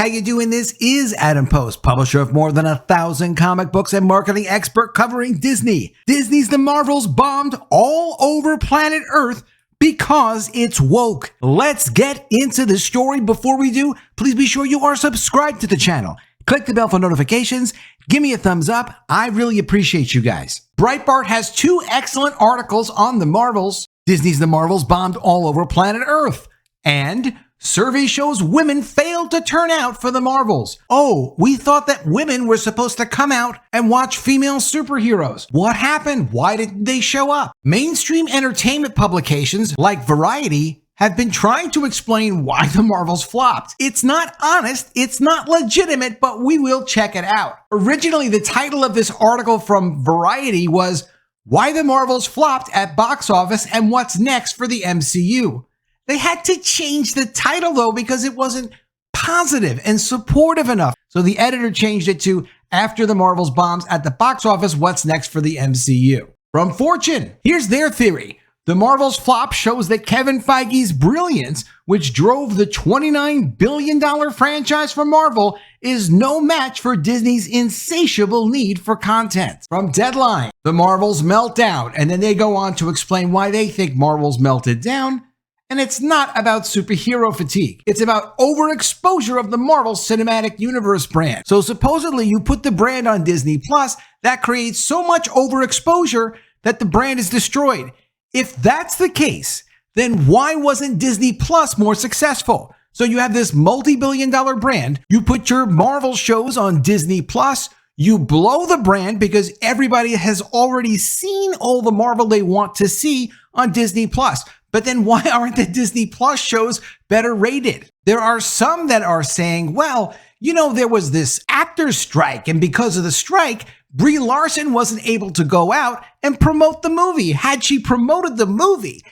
how you doing? This is Adam Post, publisher of more than 1,000 comic books and marketing expert covering Disney. Disney's The Marvels bombed all over planet Earth because it's woke. Let's get into the story. Before we do, please be sure you are subscribed to the channel. Click the bell for notifications. Give me a thumbs up. I really appreciate you guys. Breitbart has two excellent articles on The Marvels. Disney's The Marvels bombed all over planet Earth. And survey shows women failed to turn out for The Marvels. Oh, we thought that women were supposed to come out and watch female superheroes. What happened? Why didn't they show up? Mainstream entertainment publications like Variety have been trying to explain why The Marvels flopped. It's not honest, it's not legitimate, but we will check it out. Originally, the title of this article from Variety was Why The Marvels Flopped at Box Office and What's Next for the MCU. They had to change the title, though, because it wasn't positive and supportive enough. So the editor changed it to After the Marvels Bombs at the Box Office, What's Next for the MCU. From Fortune, here's their theory. The Marvels flop shows that Kevin Feige's brilliance, which drove the $29 billion franchise for Marvel, is no match for Disney's insatiable need for content. From Deadline, the Marvels melt down, and then they go on to explain why they think Marvel's melted down. And it's not about superhero fatigue. It's about overexposure of the Marvel Cinematic Universe brand. So supposedly you put the brand on Disney Plus, that creates so much overexposure that the brand is destroyed. If that's the case, then why wasn't Disney Plus more successful? So you have this multi-billion-dollar brand, you put your Marvel shows on Disney Plus, you blow the brand because everybody has already seen all the Marvel they want to see on Disney Plus. But then why aren't the Disney Plus shows better rated? There are some that are saying, well, you know, there was this actors strike, and because of the strike, Brie Larson wasn't able to go out and promote the movie. Had she promoted the movie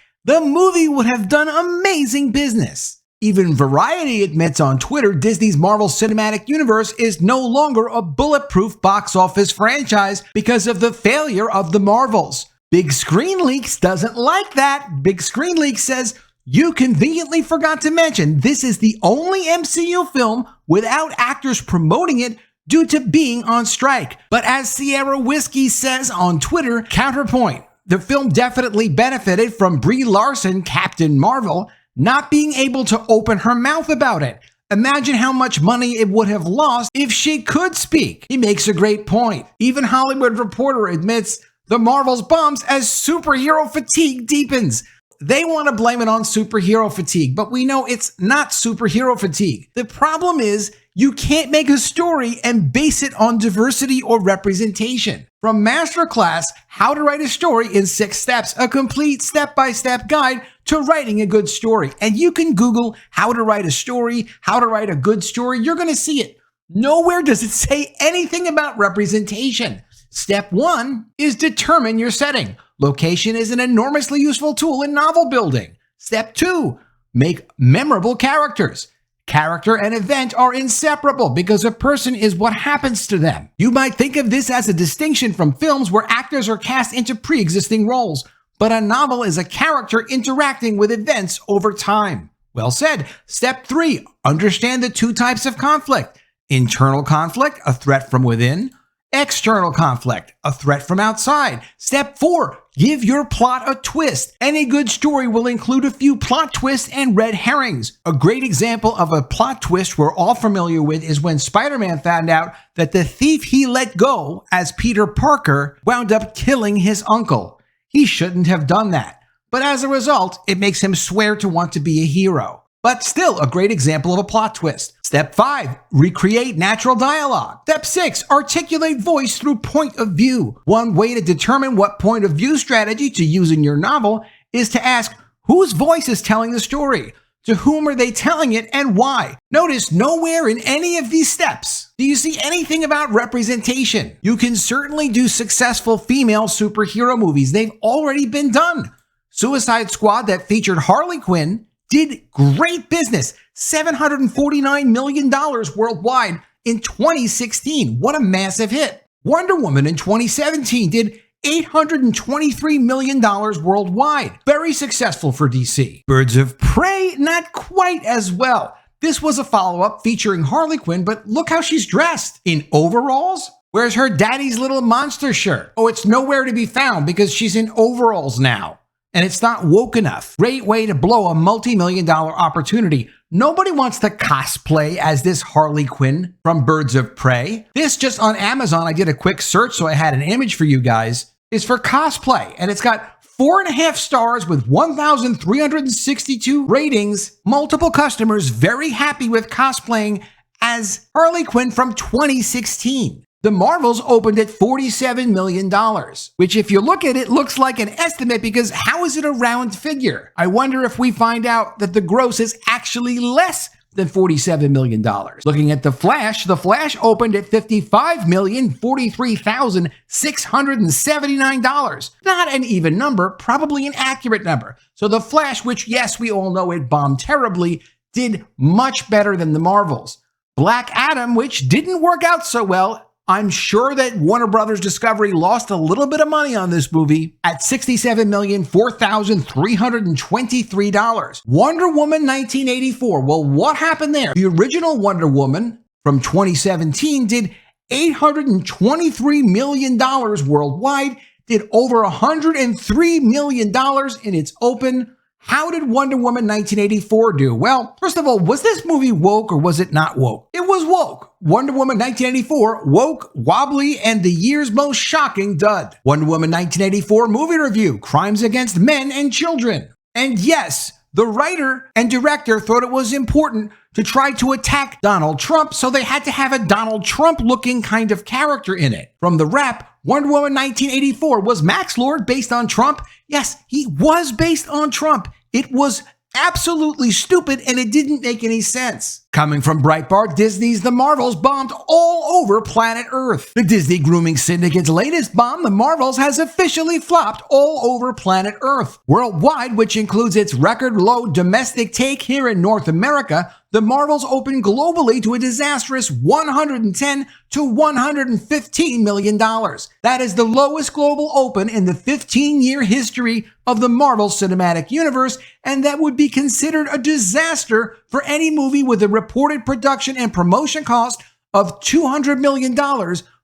would have done amazing business. Even Variety admits on Twitter Disney's Marvel Cinematic Universe is no longer a bulletproof box office franchise because of the failure of the Marvels. Big Screen Leaks doesn't like that. Big Screen Leaks says, you conveniently forgot to mention this is the only MCU film without actors promoting it due to being on strike. But as Sierra Whiskey says on Twitter, counterpoint, the film definitely benefited from Brie Larson, Captain Marvel, not being able to open her mouth about it. Imagine how much money it would have lost if she could speak. He makes a great point. Even Hollywood Reporter admits The Marvels bombs as superhero fatigue deepens. They want to blame it on superhero fatigue, but we know it's not superhero fatigue. The problem is you can't make a story and base it on diversity or representation. From Masterclass, How to Write a Story in 6 Steps, a complete step-by-step guide to writing a good story. And you can Google how to write a story, how to write a good story. You're going to see it. Nowhere does it say anything about representation. Step 1 is determine your setting. Location is an enormously useful tool in novel building. Step 2, make memorable characters. Character and event are inseparable because a person is what happens to them. You might think of this as a distinction from films where actors are cast into pre-existing roles, but a novel is a character interacting with events over time. Well said. Step 3, understand the 2 types of conflict. Internal conflict, a threat from within. External conflict, a threat from outside. Step 4, give your plot a twist. Any good story will include a few plot twists and red herrings. A great example of a plot twist we're all familiar with is when Spider-Man found out that the thief he let go as Peter Parker wound up killing his uncle. He shouldn't have done that. But as a result, it makes him swear to want to be a hero. But still a great example of a plot twist. Step 5, recreate natural dialogue. Step 6, articulate voice through point of view. One way to determine what point of view strategy to use in your novel is to ask whose voice is telling the story, to whom are they telling it, and why. Notice nowhere in any of these steps do you see anything about representation. You can certainly do successful female superhero movies. They've already been done. Suicide Squad that featured Harley Quinn did great business, $749 million worldwide in 2016. What a massive hit. Wonder Woman in 2017 did $823 million worldwide. Very successful for DC. Birds of Prey, not quite as well. This was a follow-up featuring Harley Quinn, but look how she's dressed. In overalls? Where's her daddy's little monster shirt? Oh, it's nowhere to be found because she's in overalls now. And it's not woke enough. Great way to blow a multi-million-dollar opportunity. Nobody wants to cosplay as this Harley Quinn from Birds of Prey. This just on Amazon, I did a quick search so I had an image for you guys, is for cosplay. And it's got 4.5 stars with 1,362 ratings. Multiple customers very happy with cosplaying as Harley Quinn from 2016. The Marvels opened at $47 million, which if you look at it, looks like an estimate because how is it a round figure? I wonder if we find out that the gross is actually less than $47 million. Looking at The Flash opened at $55,043,679. Not an even number, probably an accurate number. So The Flash, which yes, we all know it bombed terribly, did much better than the Marvels. Black Adam, which didn't work out so well, I'm sure that Warner Brothers Discovery lost a little bit of money on this movie at $67,004,323. Wonder Woman 1984. Well, what happened there? The original Wonder Woman from 2017 did $823 million worldwide, did over $103 million in its open. How did Wonder Woman 1984 do? Well, first of all, was this movie woke or was it not woke? It was woke. Wonder Woman 1984, woke, wobbly, and the year's most shocking dud. Wonder Woman 1984 movie review, crimes against men and children. And yes, the writer and director thought it was important to try to attack Donald Trump, so they had to have a Donald Trump-looking kind of character in it. From the rap, Wonder Woman 1984, was Max Lord based on Trump? Yes, he was based on Trump. It was absolutely stupid and it didn't make any sense. Coming from Breitbart, Disney's The Marvels bombed all over planet Earth. The Disney grooming syndicate's latest bomb, The Marvels, has officially flopped all over planet Earth. Worldwide, which includes its record low domestic take here in North America, The Marvels opened globally to a disastrous $110 to $115 million. That is the lowest global open in the 15-year history of the Marvel Cinematic Universe, and that would be considered a disaster for any movie with a reported production and promotion cost of $200 million,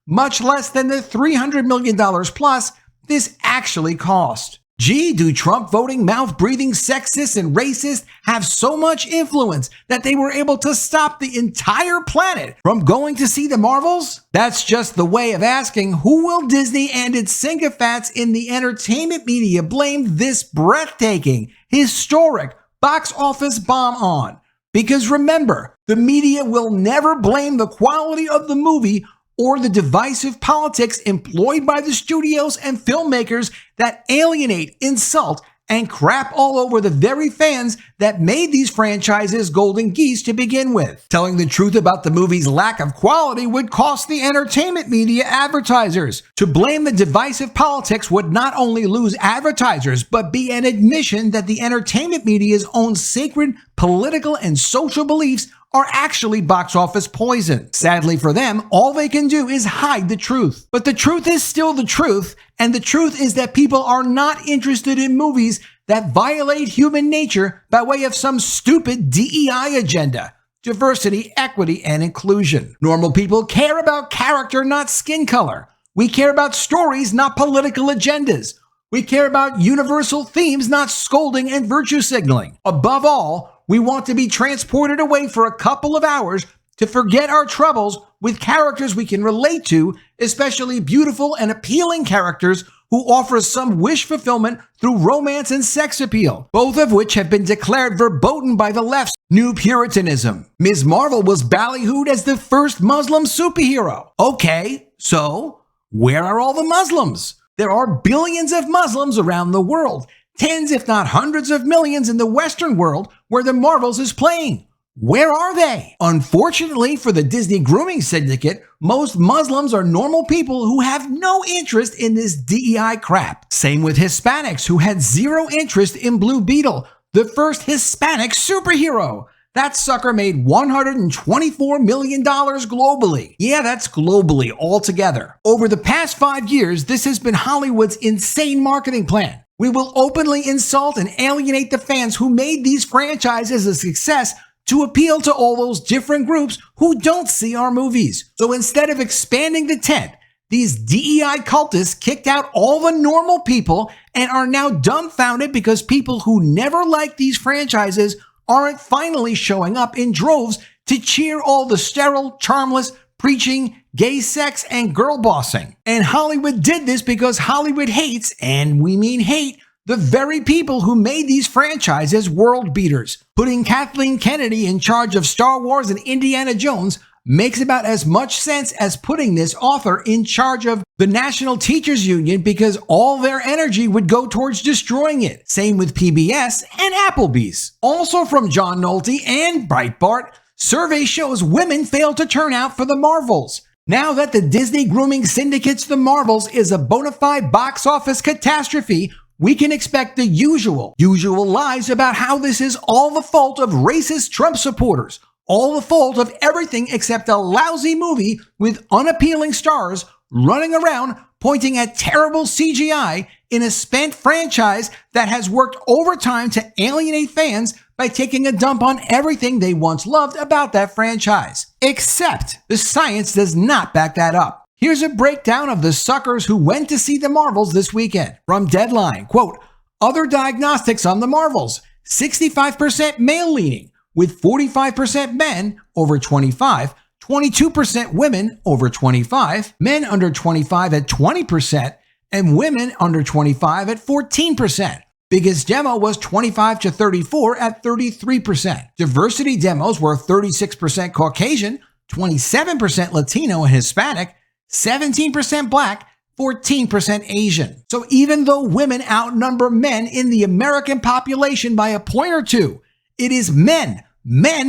much less than the $300 million plus this actually cost. Gee, do Trump voting, mouth-breathing sexists and racists have so much influence that they were able to stop the entire planet from going to see the Marvels? That's just the way of asking, who will Disney and its sycophants in the entertainment media blame this breathtaking, historic box office bomb on? Because remember, the media will never blame the quality of the movie or the divisive politics employed by the studios and filmmakers that alienate, insult, and crap all over the very fans that made these franchises golden geese to begin with. Telling the truth about the movie's lack of quality would cost the entertainment media advertisers. To blame the divisive politics would not only lose advertisers, but be an admission that the entertainment media's own sacred political and social beliefs are actually box office poison. Sadly for them, all they can do is hide the truth. But the truth is still the truth, and the truth is that people are not interested in movies that violate human nature by way of some stupid DEI agenda. Diversity, equity, and inclusion. Normal people care about character, not skin color. We care about stories, not political agendas. We care about universal themes, not scolding and virtue signaling. Above all, we want to be transported away for a couple of hours to forget our troubles with characters we can relate to, especially beautiful and appealing characters who offer some wish fulfillment through romance and sex appeal, both of which have been declared verboten by the left's new puritanism. Ms. Marvel was ballyhooed as the first Muslim superhero. Okay, so where are all the Muslims? There are billions of Muslims around the world. Tens, if not hundreds of millions in the Western world where the Marvels is playing. Where are they? Unfortunately for the Disney grooming syndicate, most Muslims are normal people who have no interest in this DEI crap. Same with Hispanics who had zero interest in Blue Beetle, the first Hispanic superhero. That sucker made $124 million globally. Yeah, that's globally altogether. Over the past 5 years, this has been Hollywood's insane marketing plan. We will openly insult and alienate the fans who made these franchises a success to appeal to all those different groups who don't see our movies. So instead of expanding the tent, these DEI cultists kicked out all the normal people and are now dumbfounded because people who never liked these franchises aren't finally showing up in droves to cheer all the sterile, charmless, preaching, gay sex, and girl bossing. And Hollywood did this because Hollywood hates, and we mean hate, the very people who made these franchises world beaters. Putting Kathleen Kennedy in charge of Star Wars and Indiana Jones makes about as much sense as putting this author in charge of the National Teachers Union because all their energy would go towards destroying it. Same with PBS and Applebee's. Also from John Nolte and Breitbart, survey shows women fail to turn out for the Marvels. Now that the Disney grooming syndicate's The Marvels is a bona fide box office catastrophe, we can expect the usual lies about how this is all the fault of racist Trump supporters, all the fault of everything except a lousy movie with unappealing stars running around pointing at terrible CGI in a spent franchise that has worked overtime to alienate fans by taking a dump on everything they once loved about that franchise. Except the science does not back that up. Here's a breakdown of the suckers who went to see the Marvels this weekend. From Deadline, quote, other diagnostics on the Marvels, 65% male-leaning, with 45% men over 25, 22% women over 25, men under 25 at 20%, and women under 25 at 14%. Biggest demo was 25 to 34 at 33%. Diversity demos were 36% Caucasian, 27% Latino and Hispanic, 17% Black, 14% Asian. So even though women outnumber men in the American population by a point or two, it is men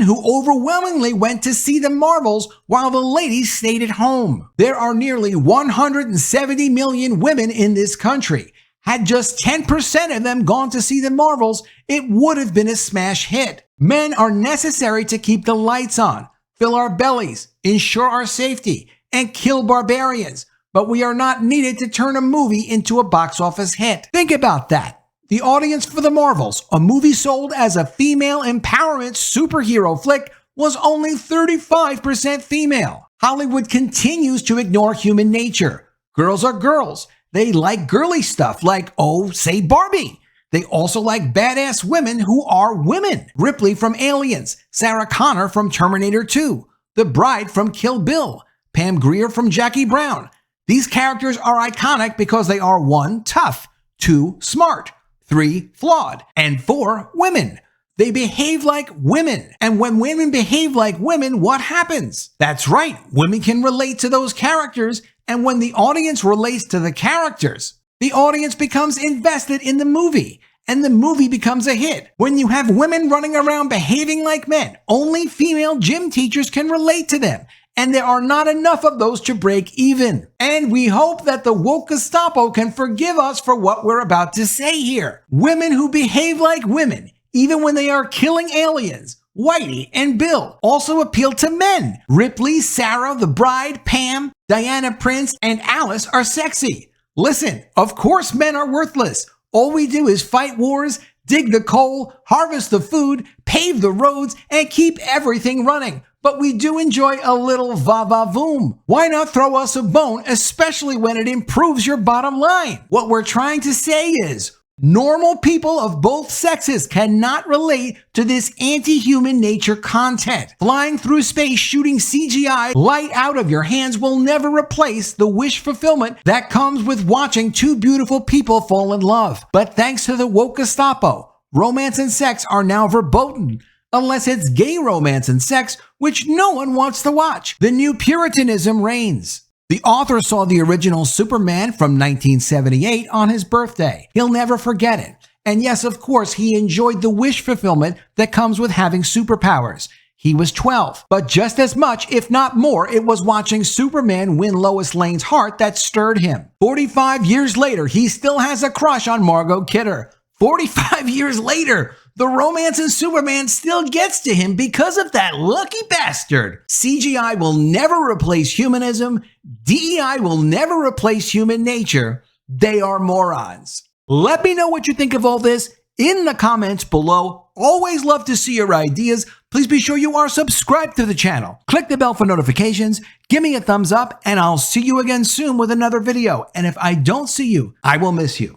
who overwhelmingly went to see the Marvels while the ladies stayed at home. There are nearly 170 million women in this country. Had just 10% of them gone to see the Marvels, it would have been a smash hit. Men are necessary to keep the lights on, fill our bellies, ensure our safety, and kill barbarians, but we are not needed to turn a movie into a box office hit. Think about that. The audience for the Marvels, a movie sold as a female empowerment superhero flick, was only 35% female. Hollywood continues to ignore human nature. Girls are girls. They like girly stuff like, oh, say Barbie. They also like badass women who are women. Ripley from Aliens, Sarah Connor from Terminator 2, the Bride from Kill Bill, Pam Grier from Jackie Brown. These characters are iconic because they are 1, tough, 2, smart, 3, flawed, and 4, women. They behave like women. And when women behave like women, what happens? That's right, women can relate to those characters, and when the audience relates to the characters, the audience becomes invested in the movie, and the movie becomes a hit. When you have women running around behaving like men, only female gym teachers can relate to them, and there are not enough of those to break even. And we hope that the woke Gestapo can forgive us for what we're about to say here. Women who behave like women, even when they are killing aliens, Whitey and Bill, also appeal to men. Ripley, Sarah, the Bride, Pam, Diana Prince, and Alice are sexy. Listen, of course men are worthless. All we do is fight wars, dig the coal, harvest the food, pave the roads, and keep everything running. But we do enjoy a little va-va-voom. Why not throw us a bone, especially when it improves your bottom line? What we're trying to say is, normal people of both sexes cannot relate to this anti-human nature content. Flying through space shooting CGI light out of your hands will never replace the wish fulfillment that comes with watching two beautiful people fall in love. But thanks to the woke Gestapo, romance and sex are now verboten, unless it's gay romance and sex, which no one wants to watch. The new Puritanism reigns. The author saw the original Superman from 1978 on his birthday. He'll never forget it. And yes, of course, he enjoyed the wish fulfillment that comes with having superpowers. He was 12, but just as much, if not more, it was watching Superman win Lois Lane's heart that stirred him. 45 years later, he still has a crush on Margot Kidder. 45 years later, the romance in Superman still gets to him because of that lucky bastard. CGI will never replace humanism. DEI will never replace human nature. They are morons. Let me know what you think of all this in the comments below. Always love to see your ideas. please be sure you are subscribed to the channel. Click the bell for notifications, give me a thumbs up, and I'll see you again soon with another video. And if I don't see you, I will miss you.